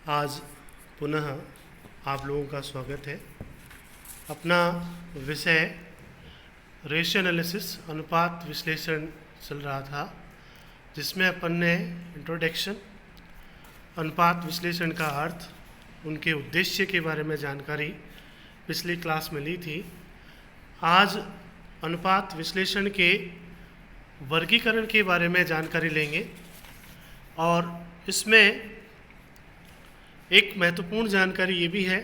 आज पुनः आप लोगों का स्वागत है। अपना विषय रेशियो एनालिसिस अनुपात विश्लेषण चल रहा था, जिसमें अपन ने इंट्रोडक्शन, अनुपात विश्लेषण का अर्थ, उनके उद्देश्य के बारे में जानकारी पिछली क्लास में ली थी। आज अनुपात विश्लेषण के वर्गीकरण के बारे में जानकारी लेंगे और इसमें एक महत्वपूर्ण जानकारी ये भी है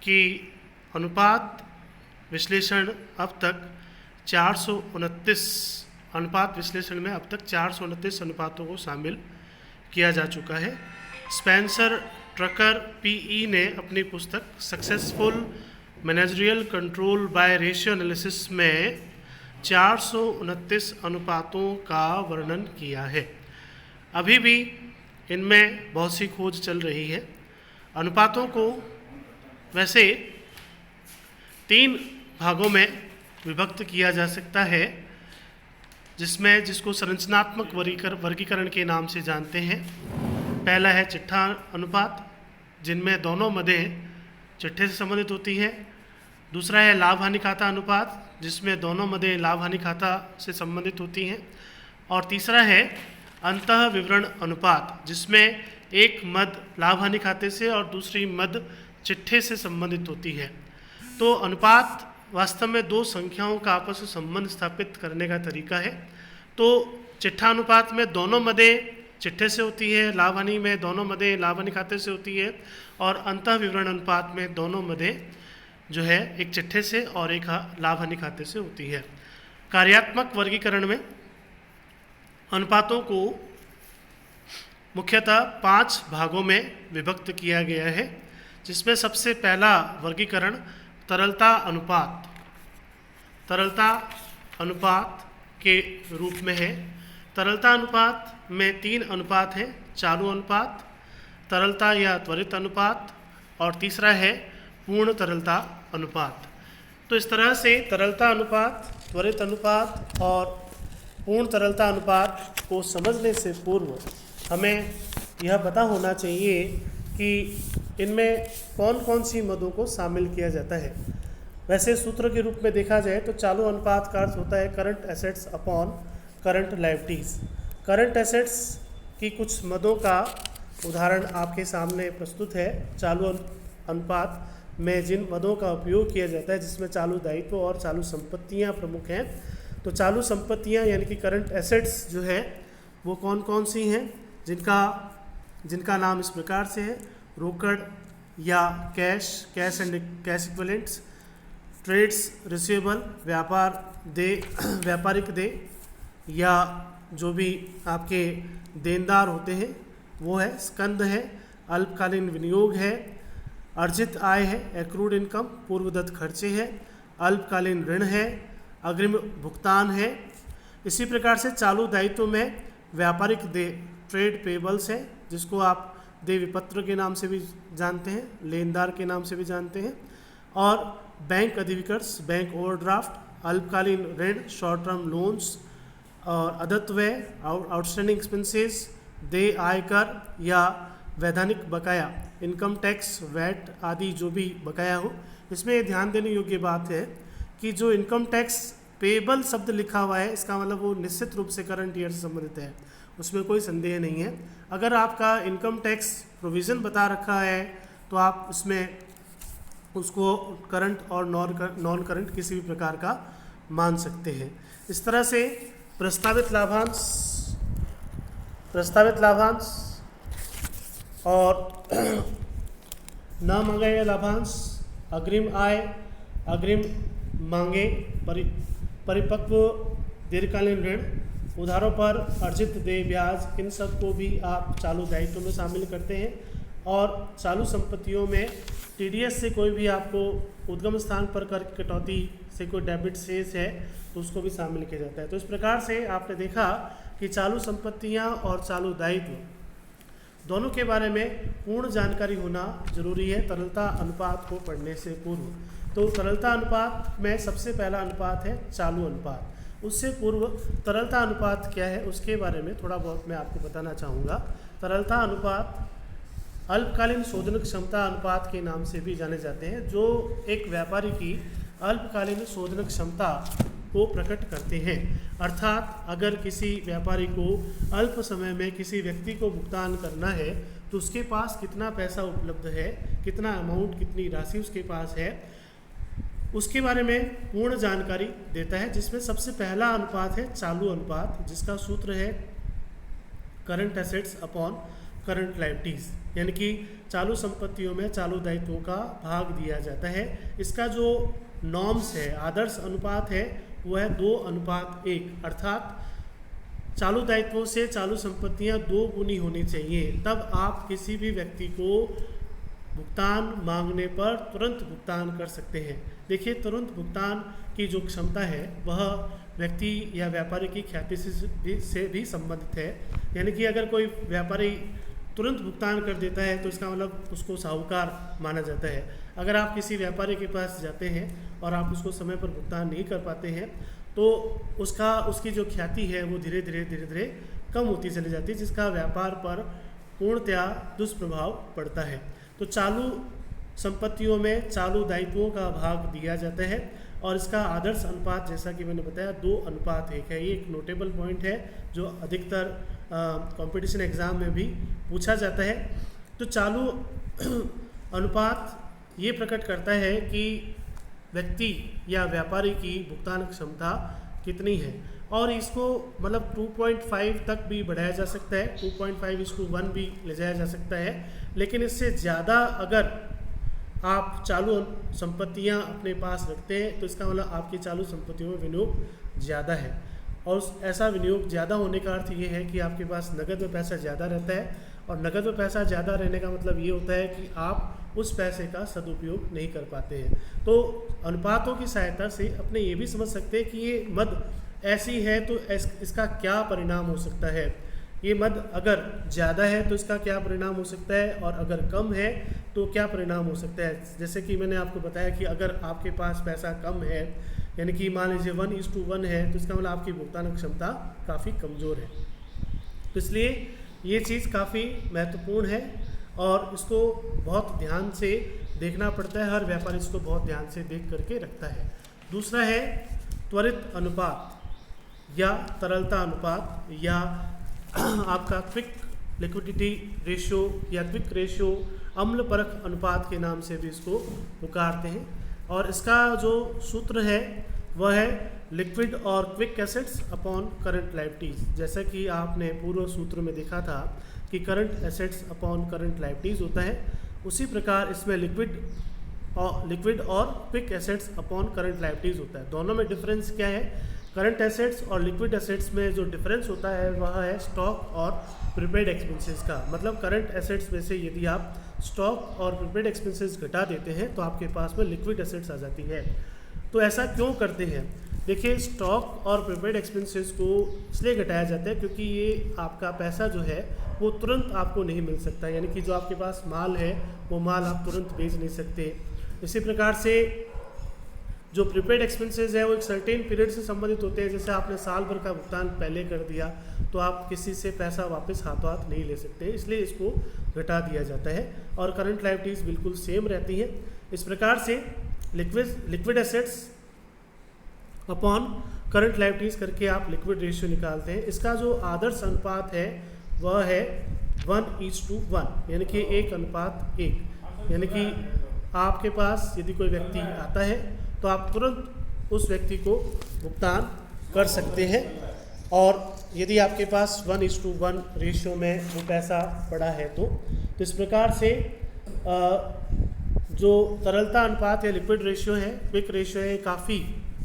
कि अनुपात विश्लेषण अब तक 429 अनुपात विश्लेषण में अब तक 429 अनुपातों को शामिल किया जा चुका है। स्पेंसर ट्रकर पीई ने अपनी पुस्तक successful managerial control by ratio analysis में 429 अनुपातों का वर्णन किया है। अभी भी इनमें बहुत सी खोज चल रही है। अनुपातों को वैसे 3 भागों में विभक्त किया जा सकता है, जिसको संरचनात्मक वर्गीकरण के नाम से जानते हैं। पहला है चिट्ठा अनुपात, जिनमें दोनों मदें चिट्ठे से संबंधित होती हैं। दूसरा है लाभ हानि खाता अनुपात, जिसमें दोनों मदें लाभ हानि खाता से संबंधित होती हैं। और तीसरा है अंतः विवरण अनुपात, जिसमें एक मद लाभ हानि खाते से और दूसरी मद चिट्ठे से संबंधित होती है। तो अनुपात वास्तव में 2 संख्याओं का आपस में संबंध स्थापित करने का तरीका है। तो चिट्ठा अनुपात में दोनों मदें चिट्ठे से होती है, लाभ हानि में दोनों मदें लाभ हानि खाते से होती है, और अंतः विवरण अनुपात में दोनों मदें जो है एक चिट्ठे से और एक लाभ हानि खाते से होती है। कार्यात्मक वर्गीकरण में अनुपातों को मुख्यतः 5 भागों में विभक्त किया गया है, जिसमें सबसे पहला वर्गीकरण तरलता अनुपात के रूप में है। तरलता अनुपात में 3 अनुपात हैं, चालू अनुपात, तरलता या त्वरित अनुपात, और तीसरा है पूर्ण तरलता अनुपात। तो इस तरह से तरलता अनुपात, त्वरित अनुपात और पूर्ण तरलता अनुपात को समझने से पूर्व हमें यह पता होना चाहिए कि इनमें कौन कौन सी मदों को शामिल किया जाता है। वैसे सूत्र के रूप में देखा जाए तो चालू अनुपात का अर्थ होता है current assets upon current liabilities. Current assets की कुछ मदों का उदाहरण आपके सामने प्रस्तुत है। चालू अनुपात में जिन मदों का उपयोग किया जाता है, जिसमें चालू दायित्व और चालू संपत्तियां प्रमुख हैं। तो चालू संपत्तियां यानी कि करंट एसेट्स जो है वो कौन कौन सी हैं, जिनका नाम इस प्रकार से है: रोकड़ या cash and cash equivalents, trades receivable, व्यापारिक देय या जो भी आपके देनदार होते हैं वो है, स्कंद है, अल्पकालीन विनियोग है, अर्जित आय है, एक्रूड इनकम, पूर्वदत्त खर्चे हैं, अल्पकालीन ऋण है, अग्रिम भुगतान है। इसी प्रकार से चालू दायित्व में व्यापारिक देय, ट्रेड पेबल्स है, जिसको आप देय विपत्र के नाम से भी जानते हैं, लेनदार के नाम से भी जानते हैं, और बैंक अधिविकर्स, बैंक ओवरड्राफ्ट, अल्पकालीन ऋण, शॉर्ट टर्म लोन्स, और अदत्त व्यय, आउटस्टैंडिंग एक्सपेंसेस, देय आयकर या वैधानिक बकाया, इनकम टैक्स, वैट आदि जो भी बकाया हो। इसमें ध्यान देने योग्य बात है कि जो इनकम टैक्स पेबल शब्द लिखा हुआ है, इसका मतलब वो निश्चित रूप से करंट ईयर से संबंधित है, उसमें कोई संदेह नहीं है। अगर आपका इनकम टैक्स प्रोविज़न बता रखा है तो आप उसमें उसको करंट और नॉन करंट किसी भी प्रकार का मान सकते हैं। इस तरह से प्रस्तावित लाभांश और न मांगा गया लाभांश, अग्रिम आय, अग्रिम मांगे, परिपक्व दीर्घकालीन ऋण, उधारों पर अर्जित देय ब्याज, इन सब को भी आप चालू दायित्व में शामिल करते हैं। और चालू संपत्तियों में टीडीएस से कोई भी आपको उद्गम स्थान पर कर कटौती से कोई डेबिट शेष है तो उसको भी शामिल किया जाता है। तो इस प्रकार से आपने देखा कि चालू संपत्तियां और चालू दायित्व दोनों के बारे में पूर्ण जानकारी होना जरूरी है तरलता अनुपात को पढ़ने से पूर्व। तो तरलता अनुपात में सबसे पहला अनुपात है चालू अनुपात। उससे पूर्व तरलता अनुपात क्या है उसके बारे में थोड़ा बहुत मैं आपको बताना चाहूँगा। तरलता अनुपात अल्पकालीन शोधन क्षमता अनुपात के नाम से भी जाने जाते हैं, जो एक व्यापारी की अल्पकालीन शोधन क्षमता को प्रकट करते हैं। अर्थात अगर किसी व्यापारी को अल्प समय में किसी व्यक्ति को भुगतान करना है तो उसके पास कितना पैसा उपलब्ध है, कितना अमाउंट, कितनी राशि उसके पास है, उसके बारे में पूर्ण जानकारी देता है। जिसमें सबसे पहला अनुपात है चालू अनुपात, जिसका सूत्र है current assets upon current liabilities, यानी कि चालू संपत्तियों में चालू दायित्वों का भाग दिया जाता है। इसका जो नॉर्म्स है, आदर्श अनुपात है, वो है 2:1, अर्थात चालू दायित्वों से चालू संपत्तियां 2 गुनी होनी चाहिए, तब आप किसी भी व्यक्ति को भुगतान मांगने पर तुरंत भुगतान कर सकते हैं। देखिए, तुरंत भुगतान की जो क्षमता है वह व्यक्ति या व्यापारी की ख्याति से भी संबंधित है। यानी कि अगर कोई व्यापारी तुरंत भुगतान कर देता है तो इसका मतलब उसको साहूकार माना जाता है। अगर आप किसी व्यापारी के पास जाते हैं और आप उसको समय पर भुगतान नहीं कर पाते हैं तो उसकी जो ख्याति है वो धीरे धीरे कम होती चली जाती है, जिसका व्यापार पर पूर्णतया दुष्प्रभाव पड़ता है। तो चालू संपत्तियों में चालू दायित्वों का भाग दिया जाता है और इसका आदर्श अनुपात, जैसा कि मैंने बताया, 2:1 है। ये एक नोटेबल पॉइंट है जो अधिकतर कंपटीशन एग्ज़ाम में भी पूछा जाता है। तो चालू अनुपात ये प्रकट करता है कि व्यक्ति या व्यापारी की भुगतान क्षमता कितनी है, और इसको मतलब 2.5 तक भी बढ़ाया जा सकता है, 2.5:1 भी ले जाया जा सकता है। लेकिन इससे ज़्यादा अगर आप चालू संपत्तियां अपने पास रखते हैं तो इसका मतलब आपकी चालू संपत्तियों में विनियोग ज़्यादा है, और ऐसा विनियोग ज़्यादा होने का अर्थ ये है कि आपके पास नकद में पैसा ज़्यादा रहता है, और नकद में पैसा ज़्यादा रहने का मतलब ये होता है कि आप उस पैसे का सदुपयोग नहीं कर पाते हैं। तो अनुपातों की सहायता से अपने ये भी समझ सकते हैं कि ये मद ऐसी है तो इसका क्या परिणाम हो सकता है। ये मद अगर ज़्यादा है तो इसका क्या परिणाम हो सकता है, और अगर कम है तो क्या परिणाम हो सकता है। जैसे कि मैंने आपको बताया कि अगर आपके पास पैसा कम है, यानी कि मान लीजिए 1:1 है, तो इसका मतलब आपकी भुगतान क्षमता काफ़ी कमज़ोर है। तो इसलिए ये चीज़ काफ़ी महत्वपूर्ण है और इसको बहुत ध्यान से देखना पड़ता है। हर व्यापारी इसको बहुत ध्यान से देख करके रखता है। दूसरा है त्वरित अनुपात या तरलता अनुपात, या आपका क्विक लिक्विडिटी रेशियो या क्विक रेशियो, अम्ल परख अनुपात के नाम से भी इसको पुकारते हैं। और इसका जो सूत्र है वह है लिक्विड और quick assets upon current liabilities. जैसा कि आपने पूर्व सूत्र में देखा था कि current assets upon current liabilities होता है, उसी प्रकार इसमें लिक्विड और quick assets upon current liabilities होता है। दोनों में डिफरेंस क्या है? करंट एसेट्स और लिक्विड एसेट्स में जो डिफरेंस होता है वह है स्टॉक और प्रीपेड एक्सपेंसेस का। मतलब करंट एसेट्स में से यदि आप स्टॉक और प्रीपेड एक्सपेंसेस घटा देते हैं तो आपके पास में लिक्विड एसेट्स आ जाती है। तो ऐसा क्यों करते हैं? देखिए, स्टॉक और प्रीपेड एक्सपेंसेस को इसलिए घटाया जाता है क्योंकि ये आपका पैसा जो है वो तुरंत आपको नहीं मिल सकता, यानी कि जो आपके पास माल है वो माल आप तुरंत बेच नहीं सकते। इसी प्रकार से जो प्रीपेड एक्सपेंसेस है वो एक सर्टेन पीरियड से संबंधित होते हैं। जैसे आपने साल भर का भुगतान पहले कर दिया तो आप किसी से पैसा वापस हाथों हाथ नहीं ले सकते, इसलिए इसको घटा दिया जाता है। और करंट लायबिलिटीज़ बिल्कुल सेम रहती हैं। इस प्रकार से liquid assets upon current liabilities करके आप लिक्विड रेशियो निकालते हैं। इसका जो आदर्श अनुपात है वह है 1:1, यानी कि 1:1। यानी कि आपके पास यदि कोई व्यक्ति आता है तो आप तुरंत उस व्यक्ति को भुगतान कर सकते हैं, और यदि आपके पास 1:1 रेशियो में वो पैसा पड़ा है तो इस प्रकार से जो तरलता अनुपात या लिक्विड रेशियो है, क्विक रेशियो है, काफ़ी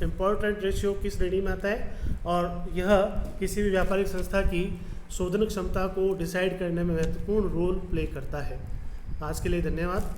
इम्पोर्टेंट रेशियो की श्रेणी में आता है, और यह किसी भी व्यापारिक संस्था की शोधन क्षमता को डिसाइड करने में महत्वपूर्ण रोल प्ले करता है। आज के लिए धन्यवाद।